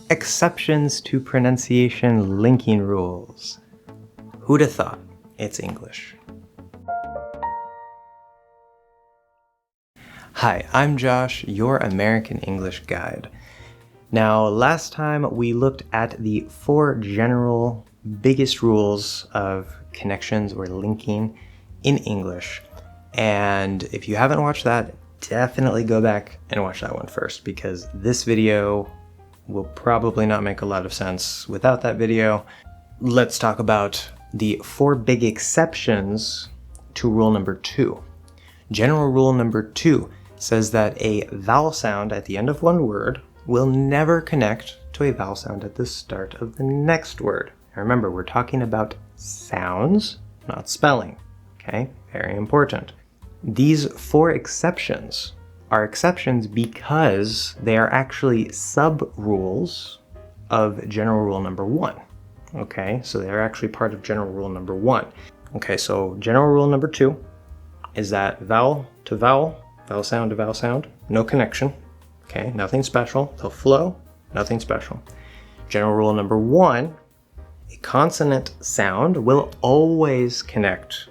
Exceptions to pronunciation linking rules. Who'd have thought? It's English. Hi, I'm Josh, your American English guide. Now, last time we looked at the 4 general biggest rules of connections or linking in English. And if you haven't watched that, definitely go back and watch that one first, because this video will probably not make a lot of sense without that video. Let's talk about the 4 big exceptions to rule number 2. General rule number 2 says that a vowel sound at the end of one word will never connect to a vowel sound at the start of the next word. Now remember, we're talking about sounds, not spelling. Okay, very important. These 4 exceptions are exceptions because they are actually sub-rules of general rule number 1. Okay, so they're actually part of general rule number 1. Okay, so general rule number 2 is that vowel to vowel, vowel sound to vowel sound, no connection. Okay, nothing special. They'll flow, nothing special. General rule number 1, a consonant sound will always connect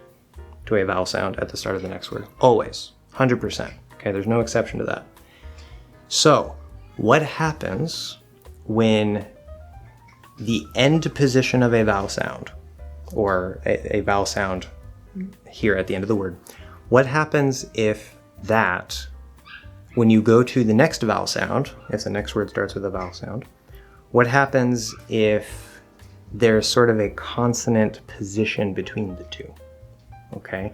to a vowel sound at the start of the next word. Always, 100%. Okay, there's no exception to that. So, what happens when the end position of a vowel sound, or a vowel sound here at the end of the word, what happens if that, when you go to the next vowel sound, if the next word starts with a vowel sound, what happens if there's sort of a consonant position between the two? Okay,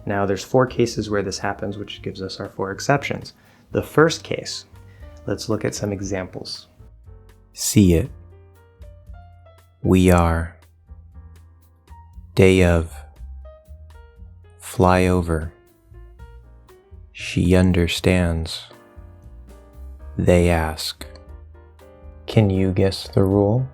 now there's 4 cases where this happens, which gives us our 4 exceptions. The first case, let's look at some examples. See it. We are. Day of. Fly over. She understands. They ask. Can you guess the rule?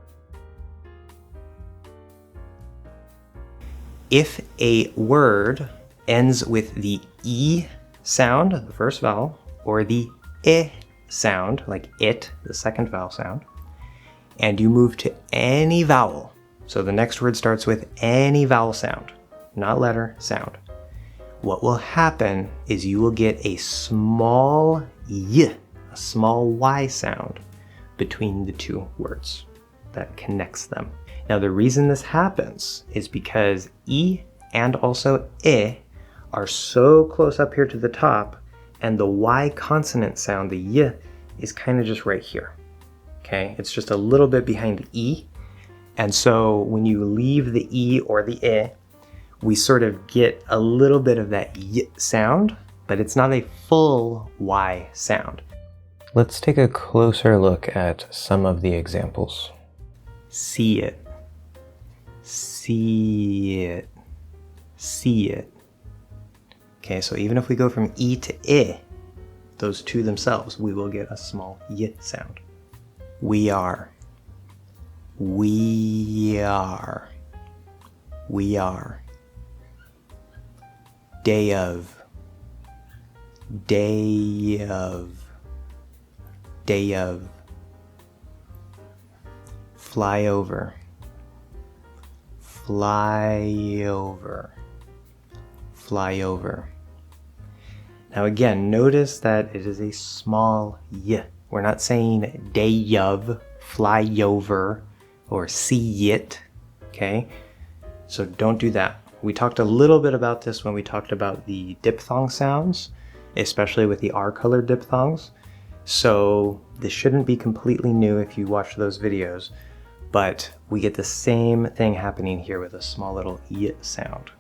If a word ends with the E sound, the first vowel, or the I sound, like it, the second vowel sound, and you move to any vowel, so the next word starts with any vowel sound, not letter, sound, what will happen is you will get a small Y, a small Y sound between the 2 words that connects them. Now the reason this happens is because E and also I are so close up here to the top, and the Y consonant sound, the Y, is kind of just right here. Okay, it's just a little bit behind the E, and so when you leave the E or the I, we sort of get a little bit of that Y sound, but it's not a full Y sound. Let's take a closer look at some of the examples. See it. See it. See it. Okay, so even if we go from E to I, those 2 themselves, we will get a small Y sound. We are. We are. We are. Day of. Day of. Day of. Fly over. Fly over. Fly over. Now again, notice that it is a small Y. We're not saying day of, fly over, or see it, okay? So don't do that. We talked a little bit about this when we talked about the diphthong sounds, especially with the R-colored diphthongs. So this shouldn't be completely new if you watch those videos, but we get the same thing happening here with a small little Y sound.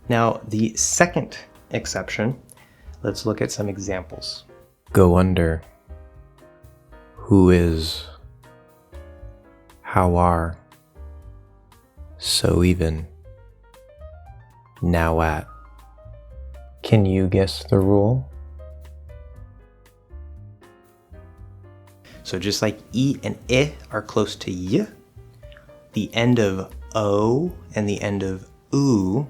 Now, the second exception, let's look at some examples. Go under. Who is. How are. So even. Now at. Can you guess the rule? So just like E and I are close to Y, the end of O and the end of Oo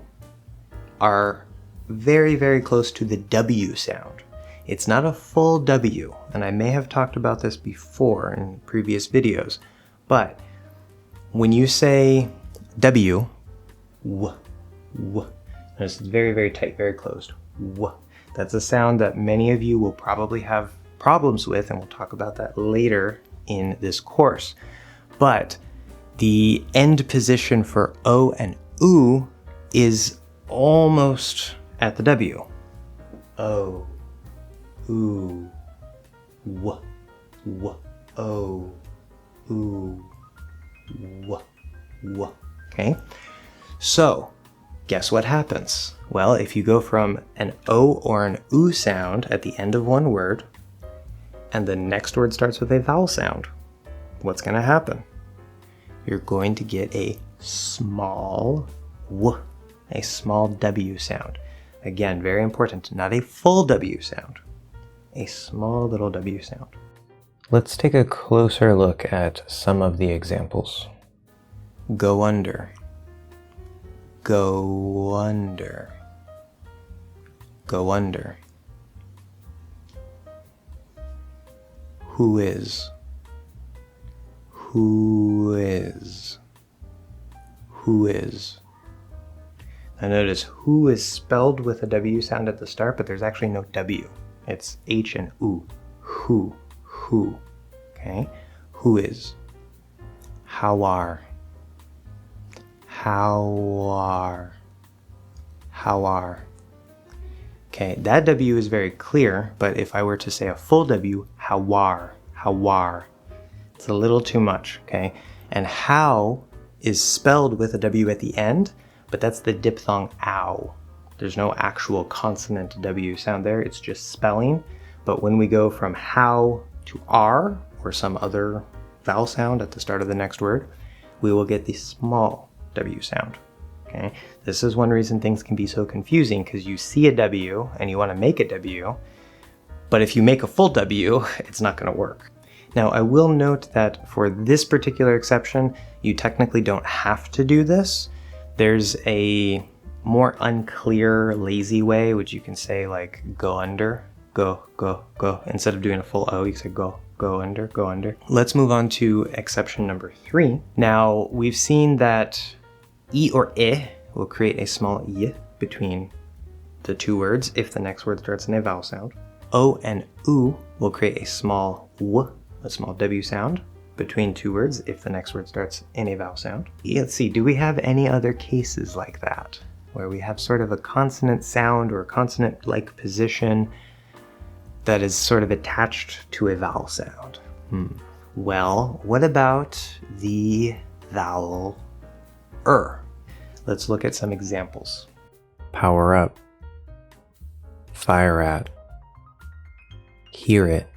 are very, very close to the W sound. It's not a full W, and I may have talked about this before in previous videos, but when you say W, w, it's very, very tight, very closed, w. That's a sound that many of you will probably have problems with, and we'll talk about that later in this course. But the end position for O and U is almost at the W. O, U, w, O, U, w. Okay? So, guess what happens? Well, if you go from an O or an U sound at the end of one word, and the next word starts with a vowel sound, what's going to happen? You're going to get a small W, a small W sound. Again, very important, not a full W sound, a small little W sound. Let's take a closer look at some of the examples. Go under, go under, go under. Who is, who is, who is. Now notice who is spelled with a W sound at the start, but there's actually no W. It's H and U. Who, okay? Who is. How are, how are, how are. Okay, that W is very clear, but if I were to say a full W, how are, it's a little too much, okay? And how is spelled with a W at the end, but that's the diphthong ow. There's no actual consonant W sound there, it's just spelling. But when we go from how to R, or some other vowel sound at the start of the next word, we will get the small W sound. Okay? This is one reason things can be so confusing, because you see a W and you want to make a W, but if you make a full W, it's not going to work. Now, I will note that for this particular exception, you technically don't have to do this. There's a more unclear, lazy way, which you can say like go under, go. Instead of doing a full O, you can say go under, go under. Let's move on to exception number 3. Now, we've seen that E or I will create a small I between the two words if the next word starts in a vowel sound. O and U will create a small W, a small W sound between two words if the next word starts in a vowel sound. Let's see, do we have any other cases like that, where we have sort of a consonant sound or consonant-like position that is sort of attached to a vowel sound? Well, what about the vowel Let's look at some examples. Power up, fire at, hear it,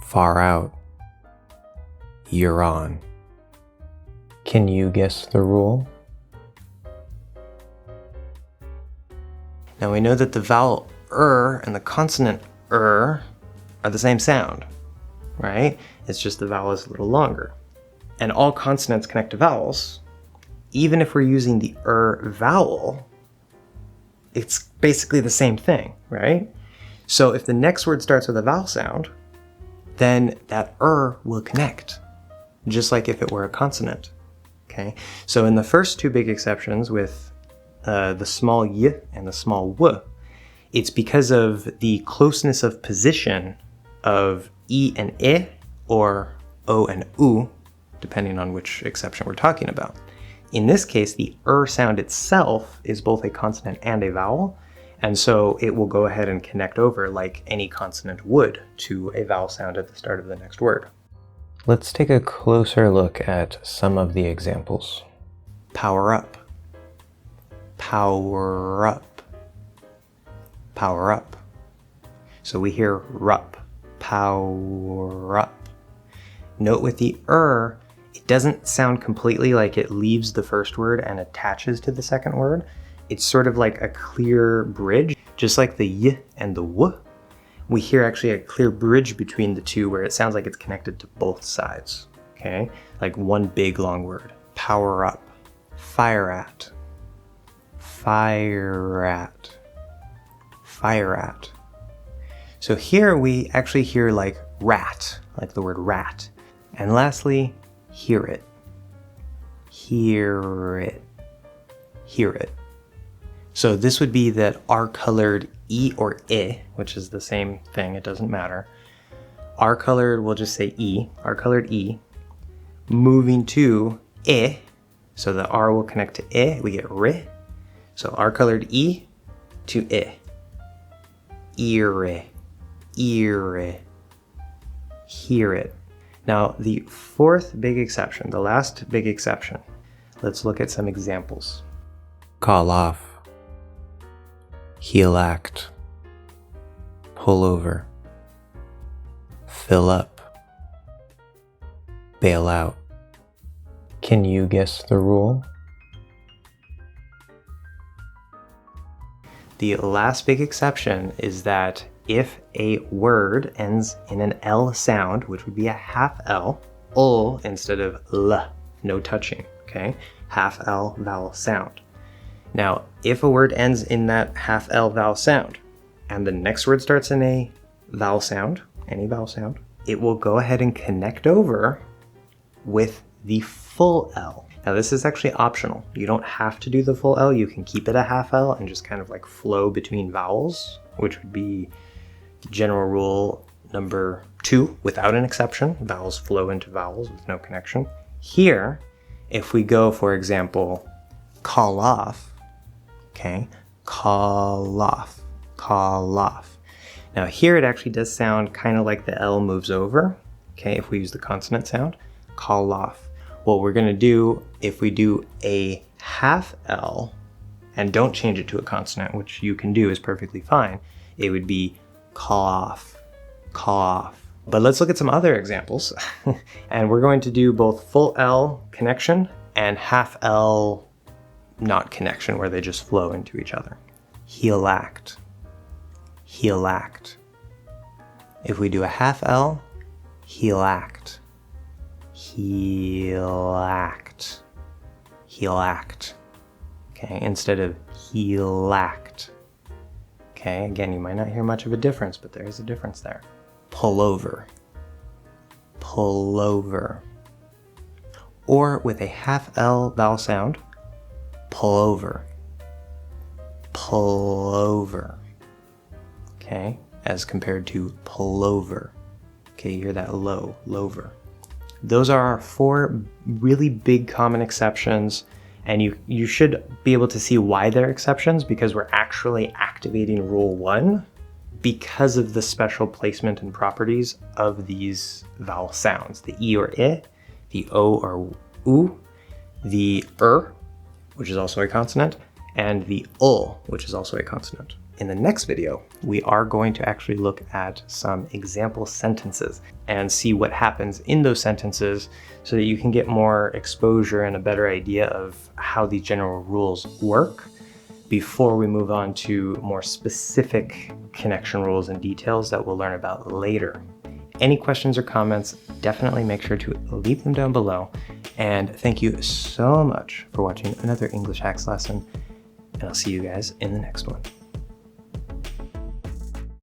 far out, you're on. Can you guess the rule? Now we know that the vowel and the consonant are the same sound, right? It's just the vowel is a little longer. And all consonants connect to vowels. Even if we're using the vowel, it's basically the same thing, right? So if the next word starts with a vowel sound, then that will connect, just like if it were a consonant, okay? So in the first two big exceptions with the small y and the small w, it's because of the closeness of position of E and I, or O and U, depending on which exception we're talking about. In this case, the sound itself is both a consonant and a vowel, and so it will go ahead and connect over like any consonant would to a vowel sound at the start of the next word. Let's take a closer look at some of the examples. Power up, power up, power up. So we hear rup, power up. Note with the it doesn't sound completely like it leaves the first word and attaches to the second word. It's sort of like a clear bridge, just like the y and the w. We hear actually a clear bridge between the two where it sounds like it's connected to both sides, okay? Like one big long word. Power up, fire at, fire at, fire at. So here we actually hear like rat, like the word rat. And lastly, hear it. Hear it. Hear it. So this would be that R-colored E or I, which is the same thing, it doesn't matter. R-colored, we'll just say E, R-colored E, moving to I, so the R will connect to I, we get R. So R-colored E to I. Ear, ear, hear it. Now the fourth big exception, the last big exception, let's look at some examples. Call off. Heel act. Pull over. Fill up. Bail out. Can you guess the rule? The last big exception is that if a word ends in an L sound, which would be a half L, ul instead of l, no touching, okay? Half L vowel sound. Now, if a word ends in that half L vowel sound, and the next word starts in a vowel sound, any vowel sound, it will go ahead and connect over with the full L. Now this is actually optional. You don't have to do the full L. You can keep it a half L and just kind of like flow between vowels, which would be general rule number 2 without an exception. Vowels flow into vowels with no connection. Here, if we go, for example, call off, okay, call off, call off. Now here it actually does sound kind of like the L moves over, okay, if we use the consonant sound, call off. What we're gonna do, if we do a half L and don't change it to a consonant, which you can do is perfectly fine, it would be call off, call off. But let's look at some other examples. And we're going to do both full L connection and half L not connection, where they just flow into each other. Heel act, heel act. If we do a half L, heel act, heel act, heel act. Okay, instead of heel act. Okay, again, you might not hear much of a difference, but there is a difference there. Pull over, pull over. Or with a half L vowel sound, pull over, pull over. Okay, as compared to pull over. Okay, you hear that low, lover. Those are our 4 really big common exceptions, and you should be able to see why they're exceptions, because we're actually activating rule 1 because of the special placement and properties of these vowel sounds. The E or I, the O or U, the which is also a consonant, and the ul, which is also a consonant. In the next video, we are going to actually look at some example sentences and see what happens in those sentences so that you can get more exposure and a better idea of how these general rules work before we move on to more specific connection rules and details that we'll learn about later. Any questions or comments, definitely make sure to leave them down below. And thank you so much for watching another English Hacks lesson, and I'll see you guys in the next one.